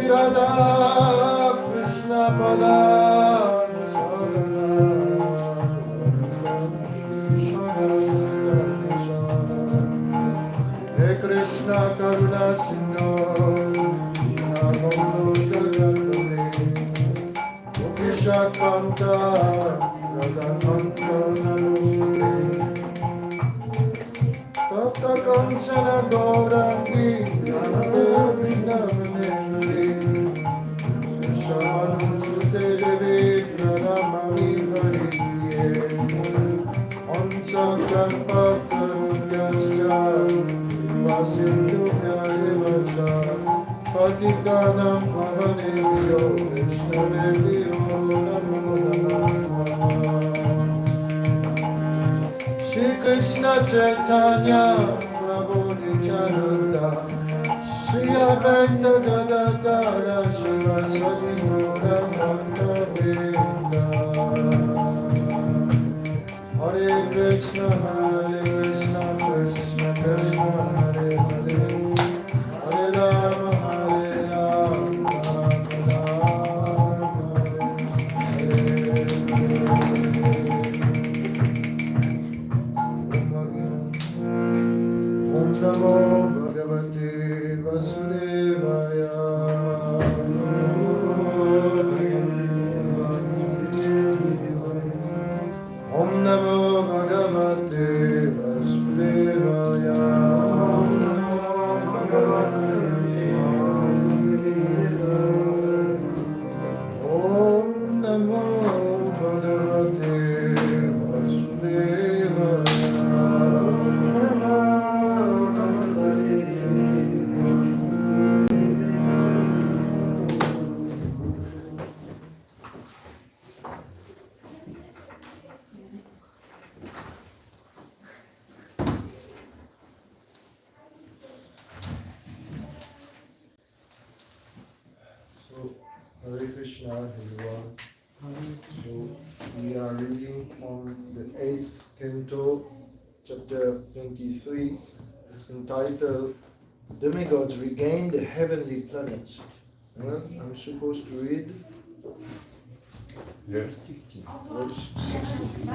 Radha Krishna Pada Hare Krishna Karuna Sindhu Namo Jagannathe Ukisha Kanta Radha Kanta Namaste Tapta Kanchana Gaurangi Radha Vrindavan Shanusute Devi Pranamami Hariye Onsa Karpakarungyasya Vasindhubhya Evacha Patitanam Pavanebhyo Vishnavebhyo Namo Namah Shri Krishna Chaitanya Prabhu Nityananda Shri Advaita Gadadara Shivasadi Gaura Bhakta Vrinda Hare Krishna Krishna Krishna Hare Hare Hare Rama Om Namo Bhagavate Vasudevaya Om Namo Bhagavate Vasudevaya Om Namo Bhagavate Hare Krishna, everyone. So we are reading from the 8th canto, chapter 23. It's entitled demigods regain the heavenly planets. Well, I'm supposed to read Verse 16. verse 16.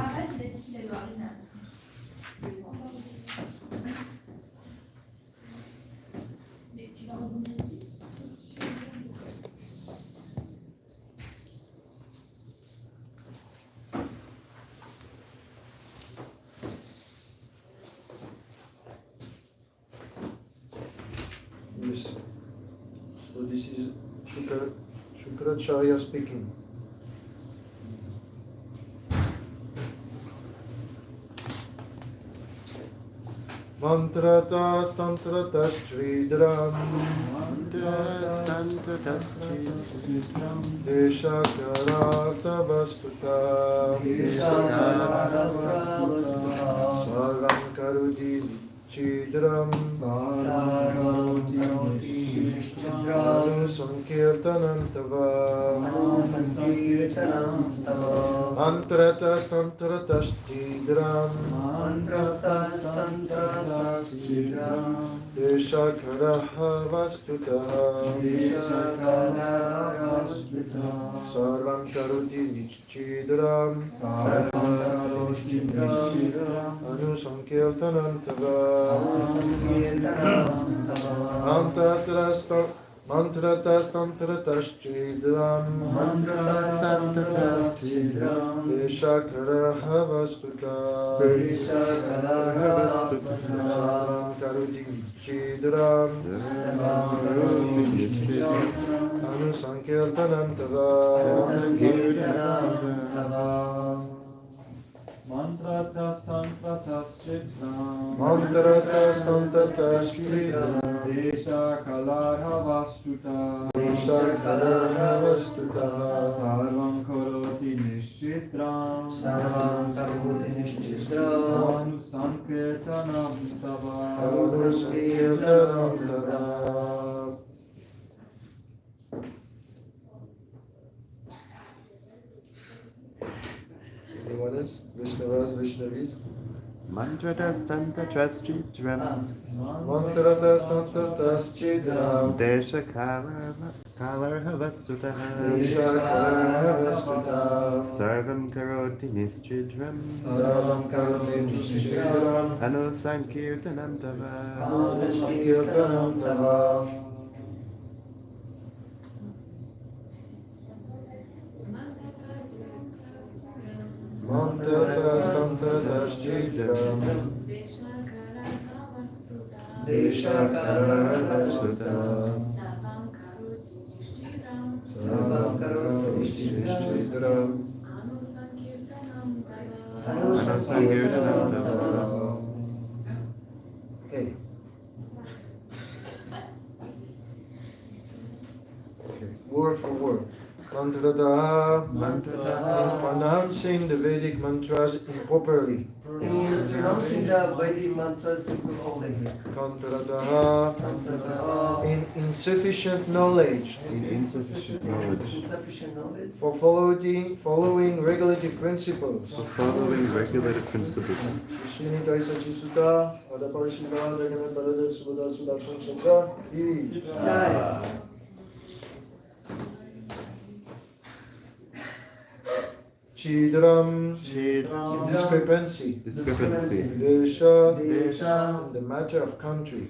Yes. So this is Shukracharya speaking. Mantratas tantratas tridram deshakarata vastuta sarvam karudi chidram sankirtanam tava antratas tantratas tridram deshakaraha vastuta sarvam karoti nichidram anusankirtanam tava mantratas tantratas chidram deshakaraha vastuta sarvam karoti nichidram anusankirtanam tava Mantratas tantratas chitram Desha kalarha vastuta Sarvam karoti nishchitram Anusankirtanam tava Anyone else? Vaishnavas, Vaishnavis? Mantratas tantratas chidram Mantratas tantratas chidram Desha kalarha vastuta Deshakarah vastuta Sarvam karoti nischidram Sarvam karoti nishchidram Anusankirtanam tava Sankirtanam tava Mantratas tantratas chidram Deshakarah vastuta Sarvam karoti nishchidram Anusankirtanam tava. Okay. Word for word. Mantrata. In pronouncing the Vedic mantras improperly. Pronouncing the Vedic mantras improperly. Mantrata. In insufficient knowledge. Insufficient knowledge. Insufficient knowledge. For following regulative principles. Following regulative principles. Srimad Sutta, Radha Parisisvara Mandir. Chidram, discrepancy. Desha, in the matter of country.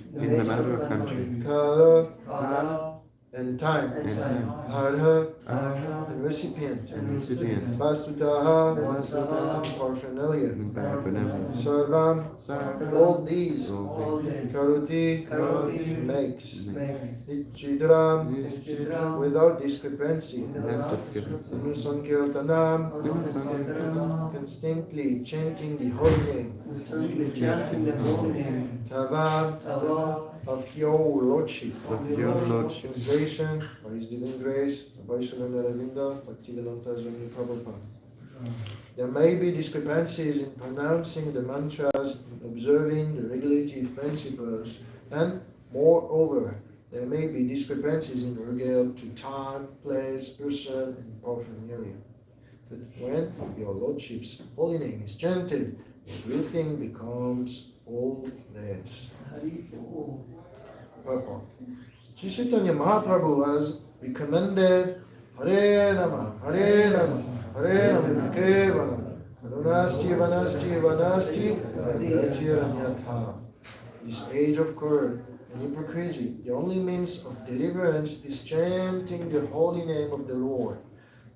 Kala, and time. Hare, and recipient. Vastutaha, paraphernalia. Sarvam, all these. Karoti, makes. Chidram, without discrepancy. Sankirtanam, constantly chanting the holy name. Tava, of your Lordship. Translation by His Divine Grace, Vaishnava Ravinda, Bhaktivedanta Swami Prabhupada. There may be discrepancies in pronouncing the mantras, observing the regulative principles, and moreover, there may be discrepancies in regard to time, place, person, and paraphernalia. But when your Lordship's holy name is chanted, everything becomes faultless. purport. Sri Chaitanya Mahaprabhu has recommended Hare Nama, Hare Nama, Hare Nama, Kevala, Vanasti, Vanasti, Vanasti, Vanasti, this age of curd and hypocrisy, the only means of deliverance is chanting the holy name of the Lord.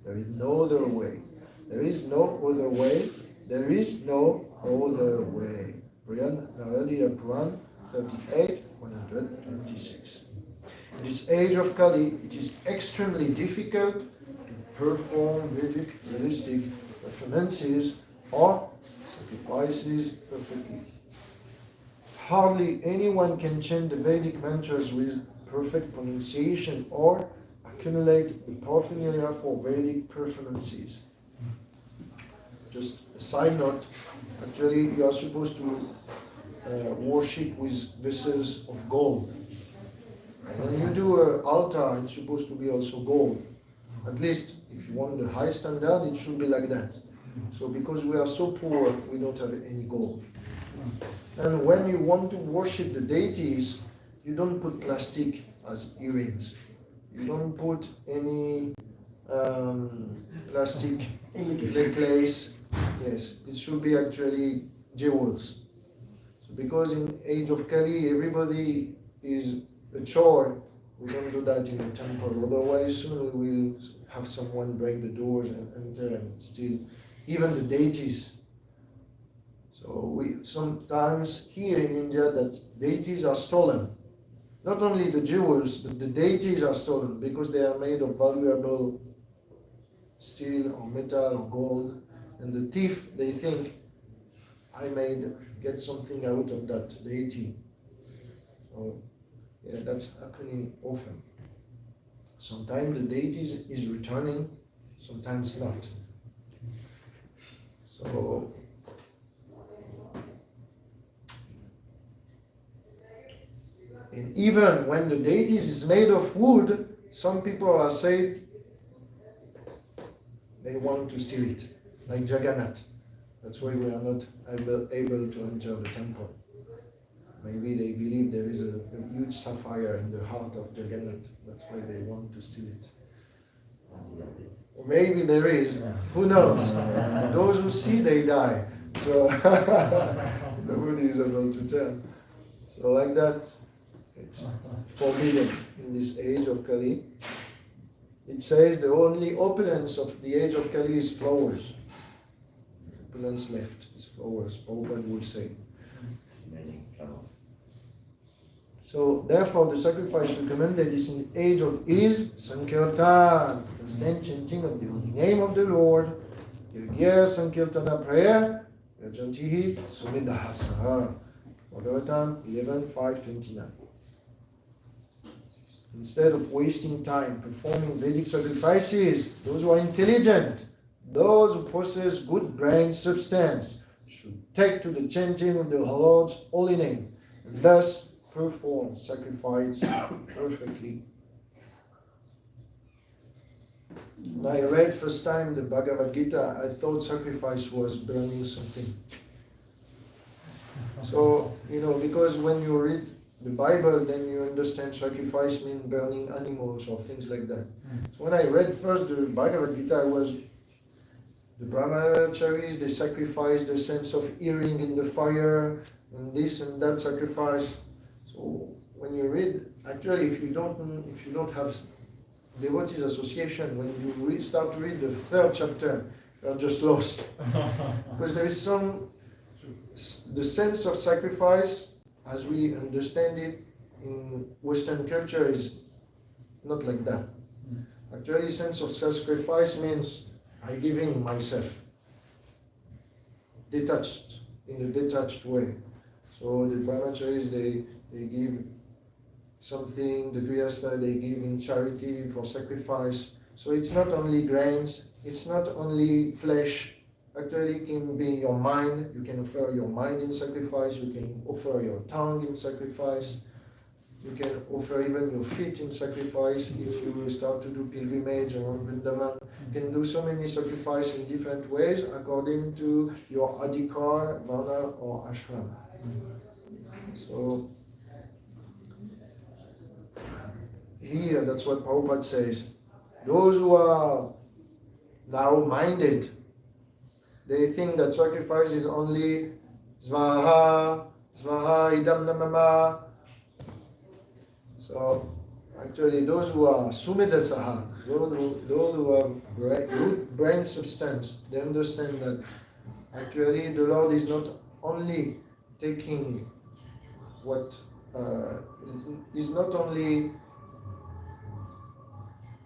There is no other way. There is no other way. There is no other way. Naradiya Puran 38, 126. In this age of Kali, it is extremely difficult to perform Vedic realistic performances or sacrifices perfectly. Hardly anyone can chant the Vedic mantras with perfect pronunciation or accumulate the paraphernalia for Vedic performances. Just a side note, actually you are supposed to worship with vessels of gold. And when you do an altar, it's supposed to be also gold. At least if you want the high standard, it should be like that. So because we are so poor, we don't have any gold. And when you want to worship the deities, you don't put plastic as earrings. You don't put any plastic necklace. Yes, it should be actually jewels. So because in age of Kali, everybody is a chore, we don't do that in the temple. Otherwise, soon we will have someone break the doors and enter and steal even the deities. So we sometimes hear in India that deities are stolen. Not only the jewels, but the deities are stolen because they are made of valuable steel or metal or gold. And the thief, they think, I may get something out of that deity. So yeah, that's happening often. Sometimes the deity is returning, sometimes not. So and even when the deity is made of wood, some people are saying they want to steal it, like Jagannath. That's why we are not able to enter the temple. Maybe they believe there is a huge sapphire in the heart of Jagannath. That's why they want to steal it. Or maybe there is. Who knows? Those who see, they die. So nobody is able to tell. So like that, it's forbidden in this age of Kali. It says the only opulence of the age of Kali is flowers. Opulence left is flowers, Prabhupada would say. So therefore the sacrifice recommended is in the age of is Sankirtan, constant chanting of the holy name of the Lord, Yagya Sankirtana prayer, Yajantihi Sumidahasa. Bhagavatam 11:529. Instead of wasting time performing Vedic sacrifices, those who are intelligent, those who possess good brain substance, should take to the chanting of the Lord's holy name, and thus perform sacrifice perfectly. When I read first time the Bhagavad Gita, I thought sacrifice was burning something. So, because when you read the Bible, then you understand sacrifice means burning animals or things like that. So when I read first the Bhagavad Gita, I was the brahmacharis, they sacrifice the sense of hearing in the fire, and this and that sacrifice. So when you read, actually, if you don't have devotees association, when you start to read the third chapter, you are just lost. Because there is the sense of sacrifice, as we understand it in Western culture, is not like that. Actually, sense of sacrifice means I giving myself, detached, in a detached way. So the brahmacharis, they give something, the grihastha, they give in charity for sacrifice. So it's not only grains, it's not only flesh. Actually, it can be your mind. You can offer your mind in sacrifice. You can offer your tongue in sacrifice. You can offer even your feet in sacrifice if you will start to do pilgrimage around Vrindavan. You can do so many sacrifices in different ways according to your adhikar, varna or ashram. So here, that's what Prabhupada says. Those who are narrow-minded, they think that sacrifice is only svaha, svaha, idam namama. So, actually, those who are sumedasaha, those who have good brain substance, they understand that actually the Lord is not only taking what is not only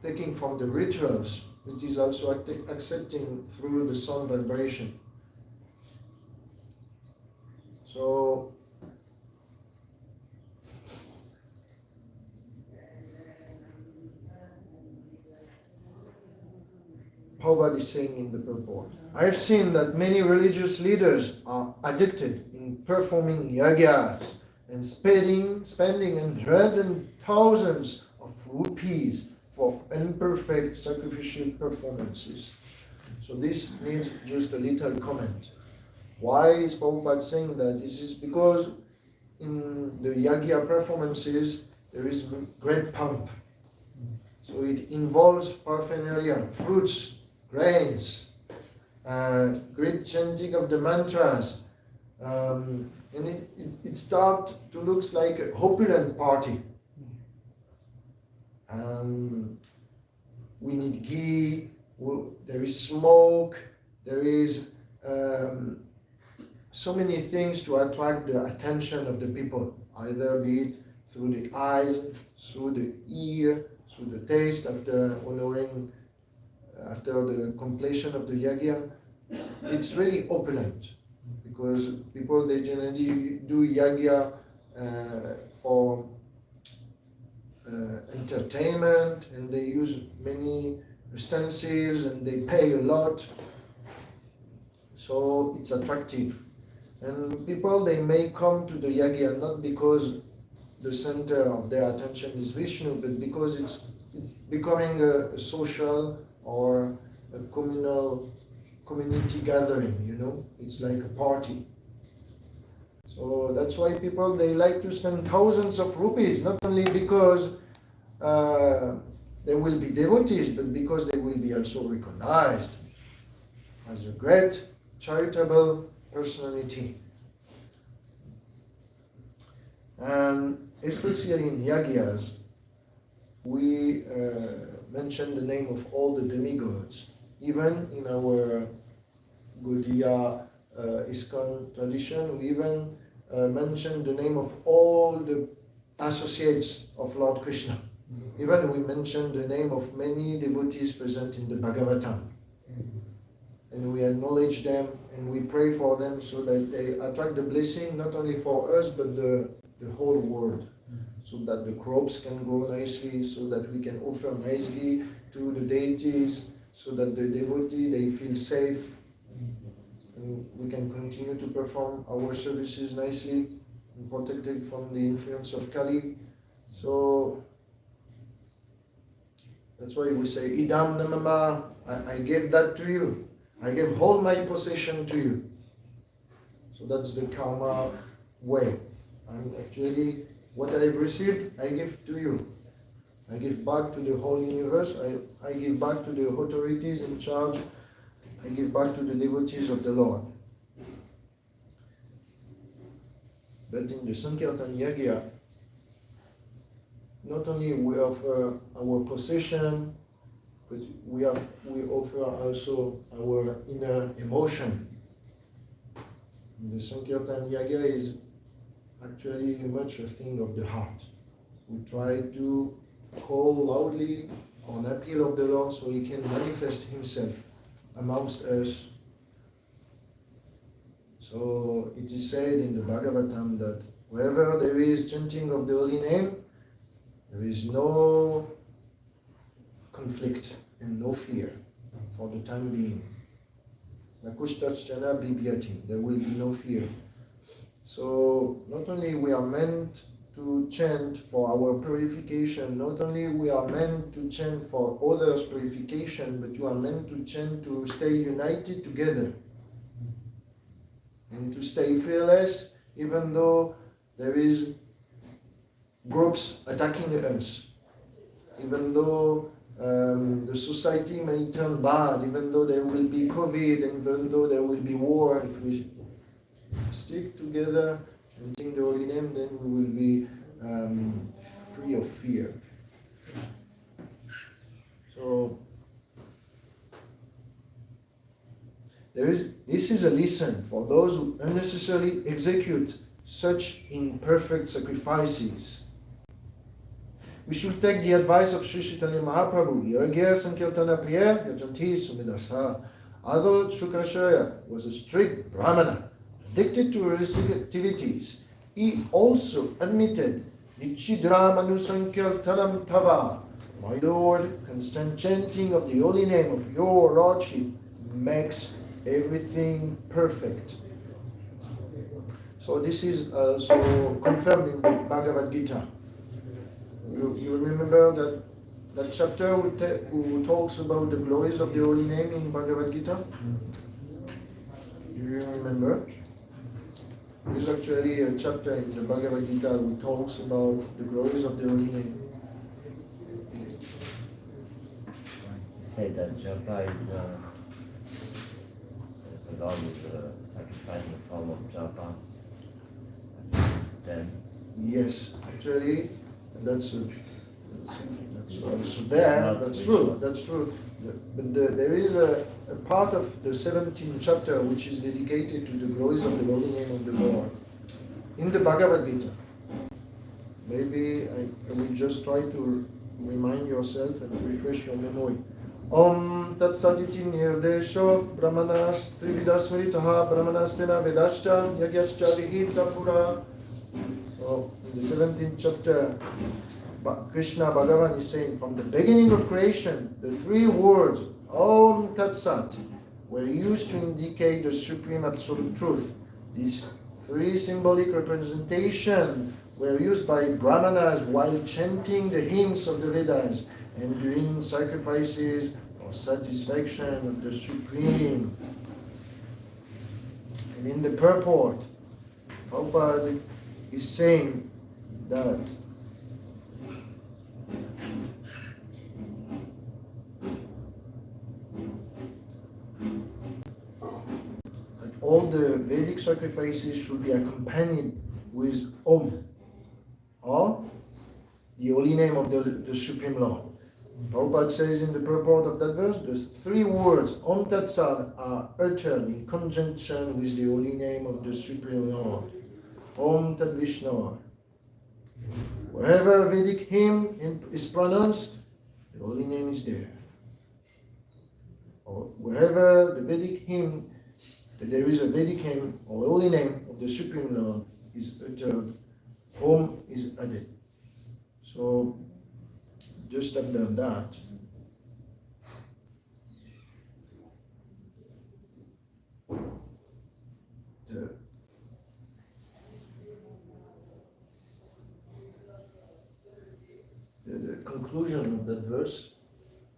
taking from the rituals, it is also accepting through the sound vibration. So Prabhupada is saying in the purport, I have seen that many religious leaders are addicted in performing yagyas and spending hundreds and thousands of rupees for imperfect sacrificial performances. So this needs just a little comment. Why is Prabhupada saying that? This is because in the yagya performances there is great pomp. So it involves paraphernalia, fruits, grains, great chanting of the mantras, and it starts to look like a opulent party. We need ghee, there is smoke, there is so many things to attract the attention of the people, either be it through the eyes, through the ear, through the taste after honoring, after the completion of the yagya. It's really opulent because people, they generally do yagya for entertainment, and they use many utensils and they pay a lot, so it's attractive. And people, they may come to the yagya not because the center of their attention is Vishnu, but because it's becoming a social or a community gathering, you know, it's like a party. So that's why people, they like to spend thousands of rupees, not only because they will be devotees, but because they will be also recognized as a great charitable personality. And especially in yagyas, we mention the name of all the demigods. Even in our Gaudiya ISKCON tradition, we even mention the name of all the associates of Lord Krishna. Even we mention the name of many devotees present in the bhagavatam. And we acknowledge them and we pray for them so that they attract the blessing not only for us but the whole world. So that the crops can grow nicely, so that we can offer nicely to the deities, so that the devotee, they feel safe, and we can continue to perform our services nicely and protected from the influence of Kali. So that's why we say, Idam namama, I gave that to you. I gave all my possession to you. So that's the karma way. And actually, what I have received, I give to you. I give back to the whole universe. I give back to the authorities in charge. I give back to the devotees of the Lord. But in the Sankirtan Yagya, not only we offer our possession, but we offer also our inner emotion. The Sankirtan Yagya is actually much a thing of the heart. We try to call loudly on appeal of the Lord so He can manifest Himself amongst us. So it is said in the Bhagavatam that wherever there is chanting of the holy name, there is no conflict and no fear for the time being. Nakushtachana bibhyati, there will be no fear. So not only we are meant to chant for our purification, not only we are meant to chant for others' purification, but you are meant to chant to stay united together and to stay fearless even though there is groups attacking us. even though the society may turn bad, even though there will be COVID, even though there will be war, if we stick together and sing the holy name, then we will be free of fear. So this is a lesson for those who unnecessarily execute such imperfect sacrifices. We should take the advice of Sri Chaitanya Mahaprabhu, Yargya Sankirtana Priya Yajanti Sumidasa. Although Shukracharya was a strict Brahmana, addicted to artistic activities, he also admitted Nichidram Sankirtanam Tava. My Lord, constant chanting of the holy name of your Lordship makes everything perfect. So this is also confirmed in the Bhagavad Gita. You remember that chapter who talks about the glories of the holy name in Bhagavad Gita? Do you remember? There's actually a chapter in the Bhagavad Gita who talks about the glories of the holy name. Say that japa is the Lord is sacrifice in the form of japa. Then Yes, actually, that's also there. That's true. That's true. But there is a part of the 17th chapter which is dedicated to the glories of the holy name of the Lord in the Bhagavad Gita. Maybe I will just try to remind yourself and refresh your memory. Om Tat Saditi Nirdesho Brahmanas Trividas Meritaha Brahmanastena Vedascha Yagyascha Vihita Pura. So in the 17th chapter, Krishna Bhagavan is saying, from the beginning of creation, the three words Om Tat Sat were used to indicate the supreme absolute truth. These three symbolic representations were used by Brahmanas while chanting the hymns of the Vedas and doing sacrifices for satisfaction of the Supreme. And in the purport, Prabhupada is saying that all the Vedic sacrifices should be accompanied with Om, or the holy name of the Supreme Lord. Prabhupada says in the purport of that verse, the three words Om Tat Sat are uttered in conjunction with the holy name of the Supreme Lord. Om Tat Vishnu. Wherever a Vedic hymn is pronounced, the holy name is there. Or wherever the Vedic hymn, there is a Vedic hymn or holy name of the Supreme Lord is uttered, Om is added. So just after that, the conclusion of that verse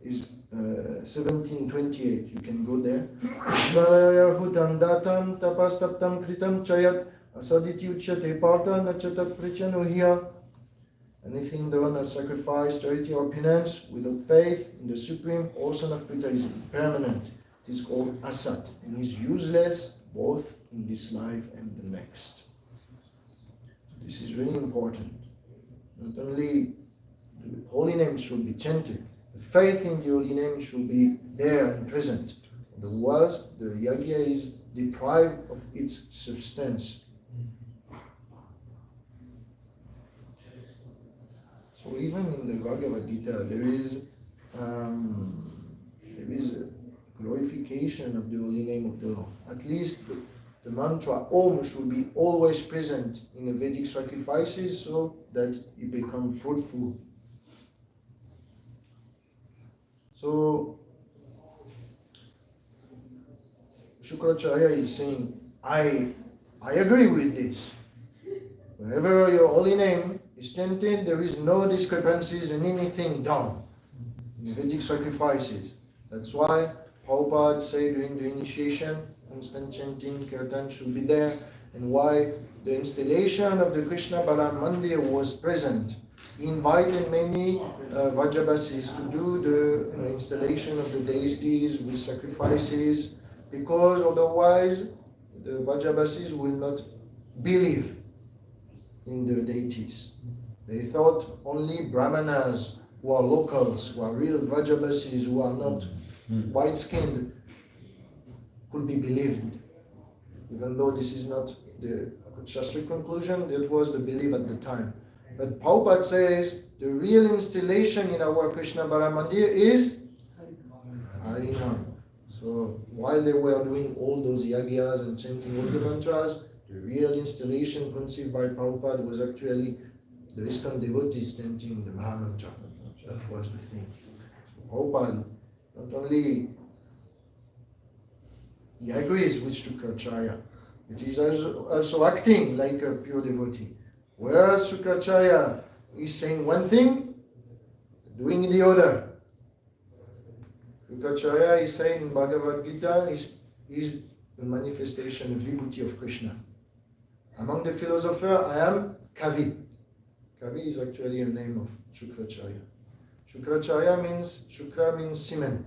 is 1728. You can go there. Hutam datam tapastaptam kritam chayat asaditi uchyate parta nachatat prichanuhya. Anything done as sacrifice, charity, or penance without faith in the Supreme or Son of Krita is permanent. It is called asat and is useless both in this life and the next. This is really important. Not only the holy name should be chanted, but faith in the holy name should be there and present. Otherwise, the yagya is deprived of its substance. So even in the Bhagavad Gita, there is a glorification of the holy name of the Lord. At least the mantra Om should be always present in the Vedic sacrifices so that it becomes fruitful. So Shukracharya is saying, I agree with this. Wherever your holy name is chanted, there is no discrepancies in anything done in the Vedic sacrifices. That's why Prabhupada said during the initiation, constant chanting, kirtans should be there, and why the installation of the Krishna Mandir was present. He invited many Vajabasis to do the installation of the deities with sacrifices, because otherwise the Vajabasis will not believe in the deities. They thought only Brahmanas, who are locals, who are real Vajabasis, who are not white-skinned, could be believed. Even though this is not the Shastric conclusion, that was the belief at the time. But Prabhupada says the real installation in our Krishna Mandir is Harinam. So while they were doing all those yagyas and chanting all the mantras, the real installation conceived by Prabhupada was actually the ISKCON devotees chanting the Mahamantra. That was the thing. So Prabhupada not only he agrees with Shukracharya, but he is also acting like a pure devotee. Whereas Shukracharya is saying one thing, doing the other. Shukracharya is saying in Bhagavad Gita is the manifestation of Vibhuti of Krishna. Among the philosophers, I am Kavi. Kavi is actually a name of Shukracharya. Shukracharya means, Shukra means semen.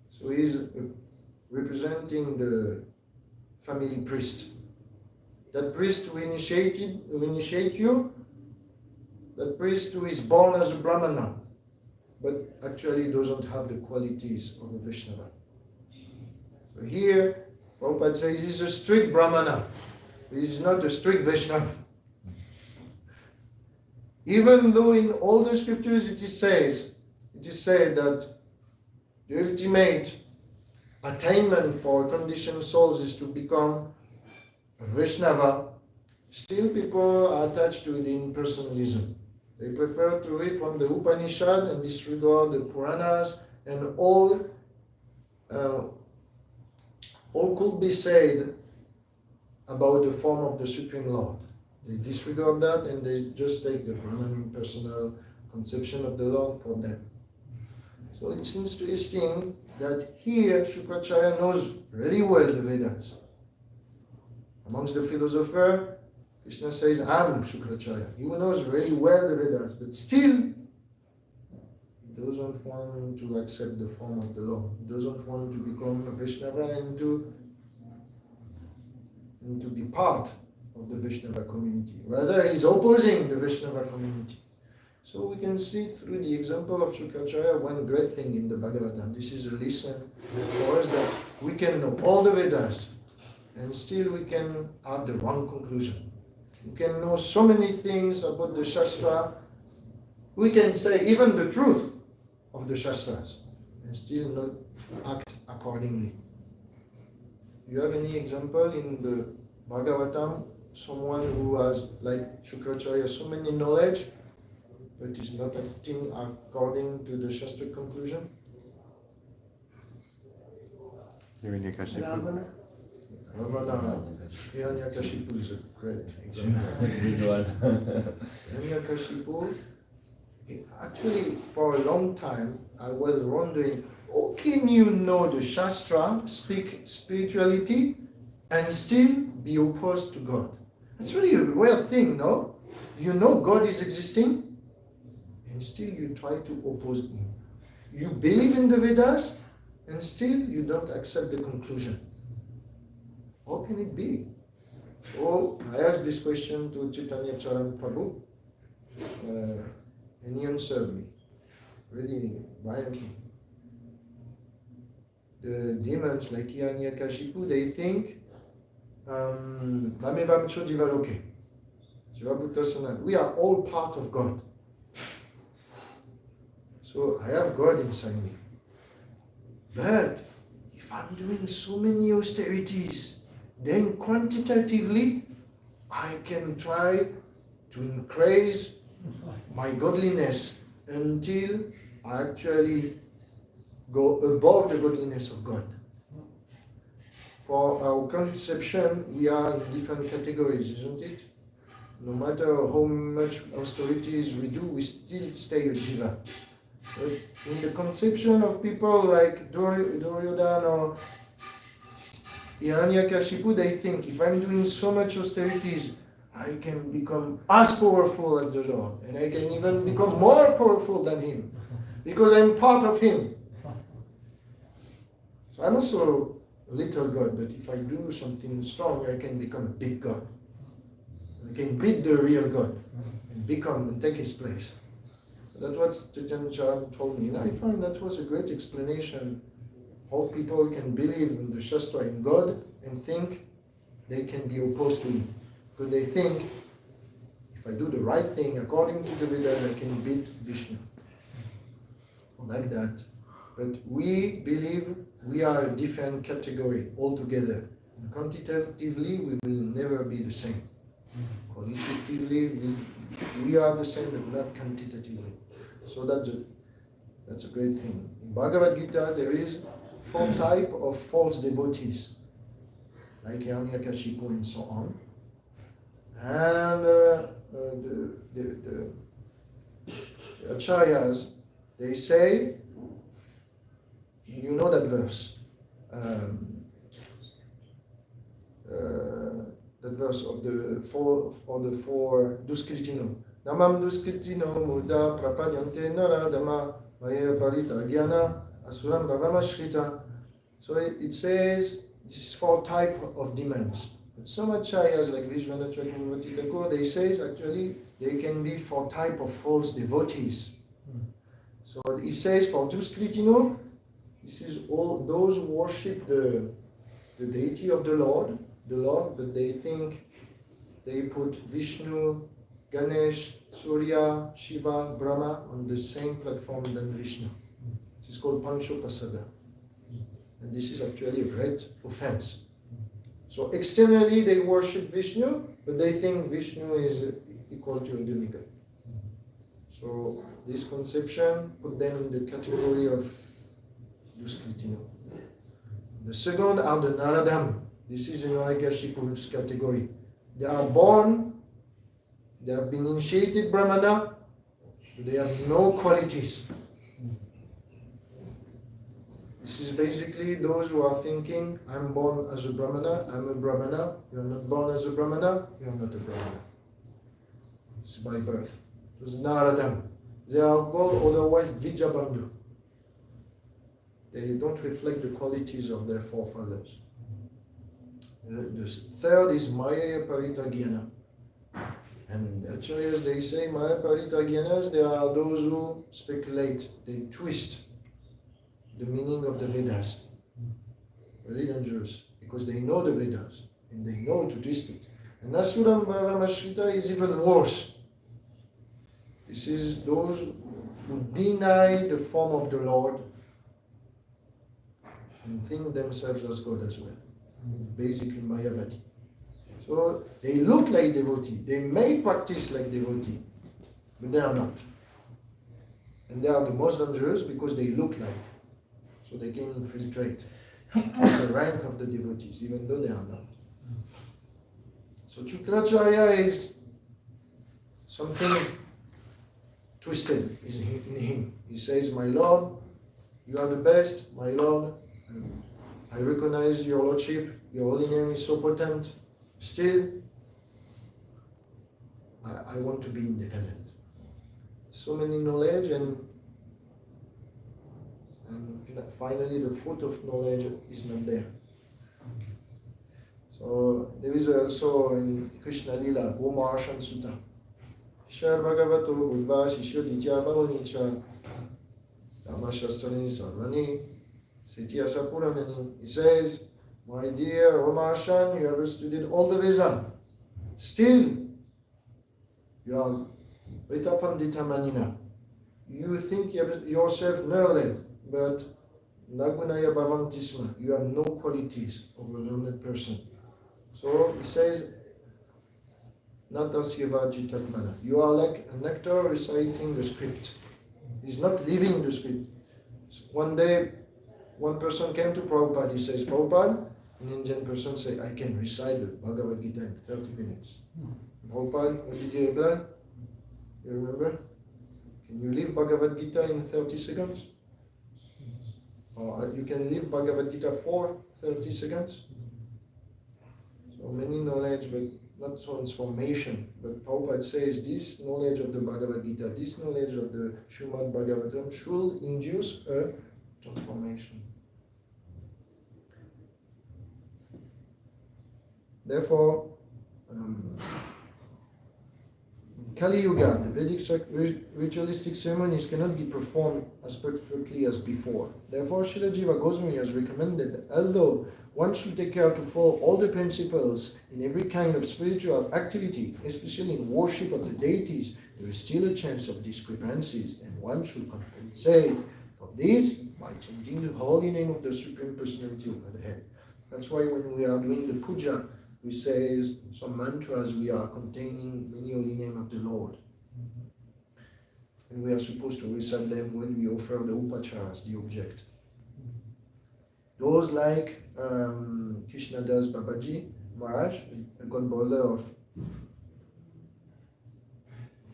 So he is representing the family priest. That priest who initiate you, that priest who is born as a Brahmana, but actually doesn't have the qualities of a Vaishnava. So here, Prabhupada says he's a strict Brahmana. He is not a strict Vaishnava. Even though in all the scriptures it is said that the ultimate attainment for conditioned souls is to become a Vaishnava, still people are attached to the impersonalism. They prefer to read from the Upanishad and disregard the Puranas, and all could be said about the form of the Supreme Lord. They disregard that and they just take the Brahman impersonal conception of the Lord for them. So it's interesting that here Shukracharya knows really well the Vedas. Amongst the philosophers, Krishna says, I'm Shukracharya. He knows really well the Vedas, but still he doesn't want to accept the form of the Lord. He doesn't want to become a Vaishnava and to be part of the Vaishnava community. Rather, he's opposing the Vaishnava community. So we can see through the example of Shukracharya one great thing in the Bhagavatam. This is a lesson for us that we can know all the Vedas and still we can have the wrong conclusion. We can know so many things about the Shastra. We can say even the truth of the Shastras and still not act accordingly. Do you have any example in the Bhagavatam? Someone who has, like Shukracharya, so many knowledge, but is not acting according to the Shastra conclusion? Hiranyakashipu. Ravana. Hiranyakashipu is a great example. Hiranyakashipu, actually, for a long time, I was wondering, how can you know the Shastra, speak spirituality, and still be opposed to God? That's really a rare thing, no? You know God is existing, and still you try to oppose Him. You believe in the Vedas, and still you don't accept the conclusion. How can it be? So I asked this question to Chaitanya Charan Prabhu, and he answered me, really violently. The demons like Hiranyakashipu, they think, we are all part of God. So I have God inside me. But if I'm doing so many austerities, then quantitatively I can try to increase my godliness until I actually go above the godliness of God. For our conception, we are in different categories, isn't it? No matter how much austerities we do, we still stay a jiva. But in the conception of people like Duryodhana or Hiranyakashipu, they think, if I'm doing so much austerities, I can become as powerful as the Lord, and I can even become more powerful than Him, because I'm part of Him. So I'm also a little God, but if I do something strong, I can become a big God. I can beat the real God and become and take His place. So that's what Chaitanya told me, and I find that was a great explanation how people can believe in the Shastra, in God, and think they can be opposed to Him. Because they think, if I do the right thing according to the Vedas, I can beat Vishnu. Like that. But we believe we are a different category altogether. And quantitatively, we will never be the same. Qualitatively, we are the same, but not quantitatively. So that's a great thing. In Bhagavad Gita, there is 4 types of false devotees, like Hiranyakashipu and so on. And the acharyas, they say, you know that verse, that verse of the four Duskritino. Namam Duskritino Muda Prapadyante Naradama Maya Parita Gyana Asuram Bhavama Shrita. So it says this is 4 types of demands. But some acharyas like Vishwanath Chakravarti Thakur, they say actually they can be 4 types of false devotees. So he says for Duskritino, this is all those who worship the deity of the Lord, but they think they put Vishnu, Ganesh, Surya, Shiva, Brahma on the same platform than Vishnu. This is called Panchopasada. And this is actually a great offense. So externally they worship Vishnu, but they think Vishnu is equal to a demigod. So this conception put them in the category of Duskritino. The second are the Naradam. This is in Hiranyakashipu's category. They are born, they have been initiated Brahmana, but they have no qualities. This is basically those who are thinking, I'm born as a Brahmana, I'm a Brahmana, you're not born as a Brahmana, you're not a Brahmana. It's by birth. Those Naradam. They are called otherwise Vijabandhu. They don't reflect the qualities of their forefathers. The third is Maya Parita Gyana. And the acharyas, they say Maya Parita Gyanas, they are those who speculate, they twist the meaning of the Vedas. Very dangerous, because they know the Vedas, and they know to twist it. And Asuram Bhavamashrita is even worse. This is those who deny the form of the Lord and think themselves as God as well. Basically Mayavati. So they look like devotee, they may practice like devotee, but they are not. And they are the most dangerous because they look like. So they can infiltrate the rank of the devotees, even though they are not. So Shukracharya is something twisted in him. He says, my Lord, you are the best, my Lord. I recognize your Lordship, your holy name is so potent. Still, I want to be independent. So many knowledge and finally the fruit of knowledge is not there. So there is also in Krishna Lila, Gomarshan Sutta. Shar Bhagavato Budva Shishyo Ditya Bhavanicha Dhammashastrani Sarvani Sitya Sapuramani. He says, my dear Romarshan, you have studied all the Vedas. Still, you are Veta Pandita Manina. You think yourself learned, but Nagunaya Bhavantisma, you have no qualities of a learned person. So he says, Natasyeva Jitatmana. You are like an actor reciting the script. He's not living the script. One day, one person came to Prabhupada. He says, Prabhupada, an Indian person say, I can recite the Bhagavad Gita in 30 minutes. Prabhupada, what did you reply? You remember? Can you leave Bhagavad Gita in 30 seconds? Or you can leave Bhagavad Gita for 30 seconds? So many knowledge, but not transformation, but Prabhupada says this knowledge of the Bhagavad Gita, this knowledge of the Srimad Bhagavatam should induce a transformation. Therefore, in Kali Yuga, the Vedic ritualistic ceremonies cannot be performed as perfectly as before. Therefore, Srila Jiva Goswami has recommended that although one should take care to follow all the principles in every kind of spiritual activity, especially in worship of the deities, there is still a chance of discrepancies, and one should compensate for this by chanting the holy name of the Supreme Personality of Godhead. That's why when we are doing the puja, we say some mantras we are containing many holy name of the Lord. And we are supposed to recite them when we offer the upacharas, the object. Those like Krishna Das Babaji Maharaj, a godbrother of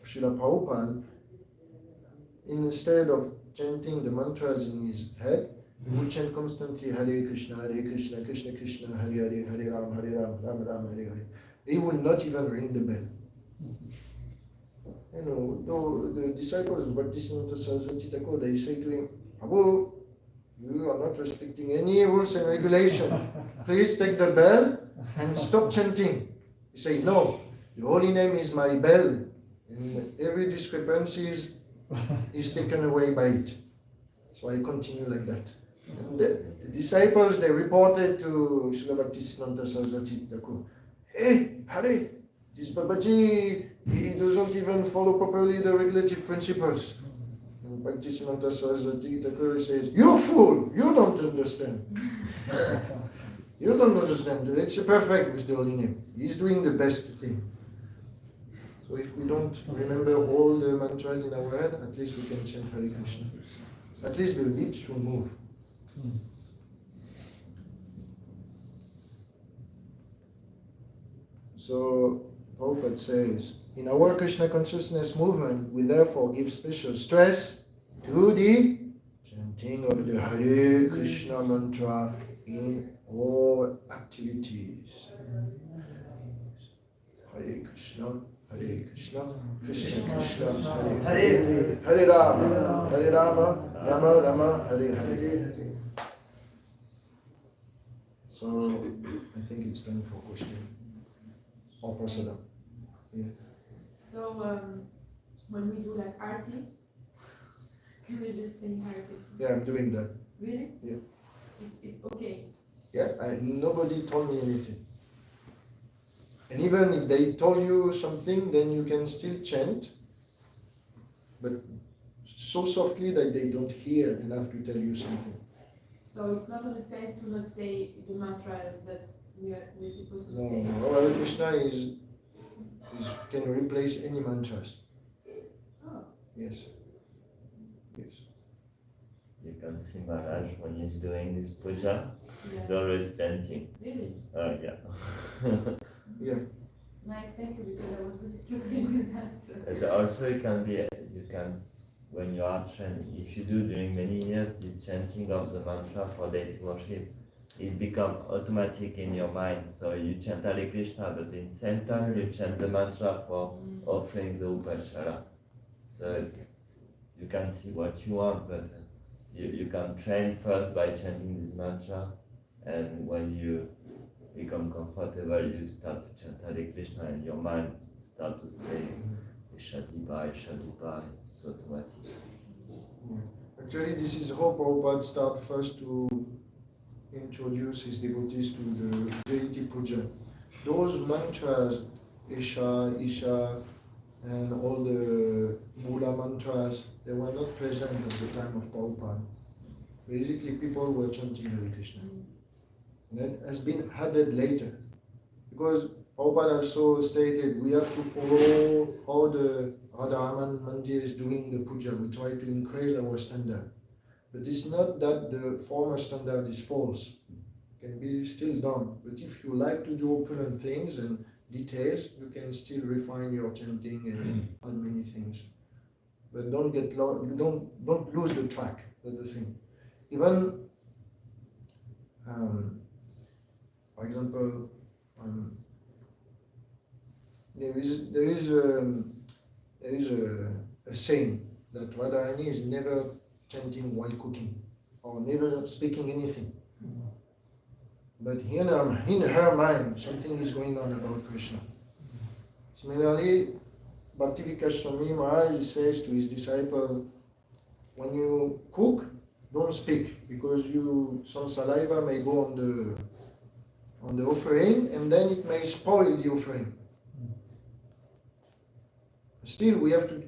Srila Prabhupada, instead of chanting the mantras in his head, he would chant constantly Hare Krishna, Krishna Krishna, Hare Hare, Hare Ram, Ram Ram, Hare Hare. He would not even ring the bell. You know, though the disciples of Bhakti Saraswati Thakur, they say to him, Prabhu, you are not respecting any rules and regulation. Please take the bell and stop chanting. He said, no, the holy name is my bell, and every discrepancy is taken away by it. So I continue like that. And the disciples, they reported to Srila Bhaktisiddhanta Saraswati Thakur, hey, Hare, this Babaji, he doesn't even follow properly the regulative principles. And Bhaktisiddhanta Saraswati Thakur says, you fool, you don't understand. You don't understand. It's perfect with the holy name. He's doing the best thing. So if we don't remember all the mantras in our head, at least we can chant Hare Krishna. At least the lips should move. So Prabhupada says, in our Krishna Consciousness movement, we therefore give special stress to the chanting of the Hare Krishna mantra in all activities. Hare Krishna, Krishna Krishna, Hare Hare, Hare Rama, Rama Rama, Hare Hare. So I think it's time for question or prasadam. Yeah. So when we do like arti, can we just say Hare Krishna? Yeah, I'm doing that. Really? Yeah. It's okay. Yeah, nobody told me anything. And even if they told you something, then you can still chant, but so softly that they don't hear enough to tell you something. So it's not on the face to not say the mantras that we're supposed to No, say. Hare Krishna can replace any mantras. Oh. Yes. Yes. You can see Maharaj when he's doing this puja, he's Yeah. always chanting. Really? Yeah. Yeah. Nice, thank you, because I was really struggling with that. So. And also it can be, when you are trained, if you do during many years this chanting of the mantra for deity worship, it becomes automatic in your mind. So you chant Hare Krishna, but in the same time you chant the mantra for offering the upachara. So you can see what you want, but you can train first by chanting this mantra, and when you become comfortable, you start to chant Hare Krishna, and your mind start to say Shadibai, it's automatic. Actually, this is how Prabhupada started first to introduce his devotees to the deity puja. Those mantras, Isha, and all the Mula mantras, they were not present at the time of Prabhupada. Basically, people were chanting Hare Krishna. And that has been added later. Because Prabhupada also stated we have to follow how the Radha Mandir is doing the puja. We try to increase our standard. But it's not that the former standard is false. It can be still done. But if you like to do opulent things and details, you can still refine your chanting and add many things. But don't get don't lose the track. That's the thing. Even, for example, there is a saying that Radharani is never chanting while cooking or never speaking anything. But in her mind, something is going on about Krishna. Similarly, Bhakti Swami Maharaj says to his disciple, when you cook, don't speak, because some saliva may go on the offering, and then it may spoil the offering. Still, we have to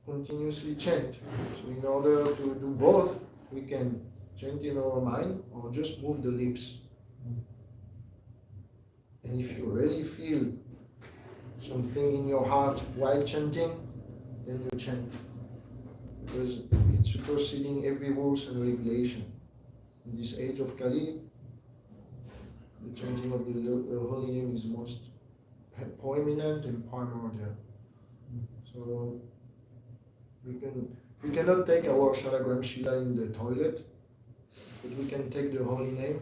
continuously chant. So in order to do both, we can chant in our mind or just move the lips. And if you really feel something in your heart while chanting, then you chant. Because it's superseding every rules and regulation. In this age of Kali, the chanting of the holy name is most prominent and primordial. So we cannot take our Shalagram Shila in the toilet, but we can take the holy name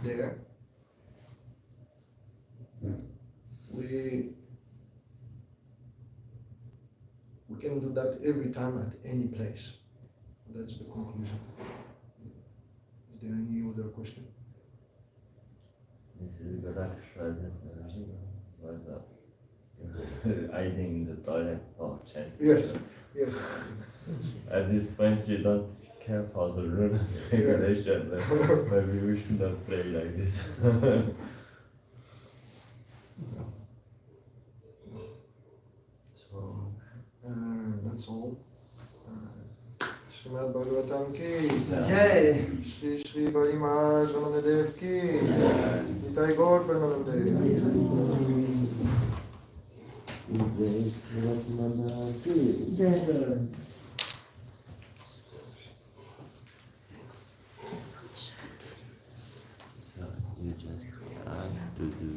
there. We can do that every time at any place. That's the conclusion. Is there any other question? This is radhakrishna energy. What's up? Hiding in the toilet for chanting. Yes. At this point, you don't care for the rule and regulation. Maybe we should not play like this. So that's all. Srimad Bhagavatam ki Jai. Shri Bali Maharaj Ramanadev ki Nitai Gaur Premanande. So you just have to do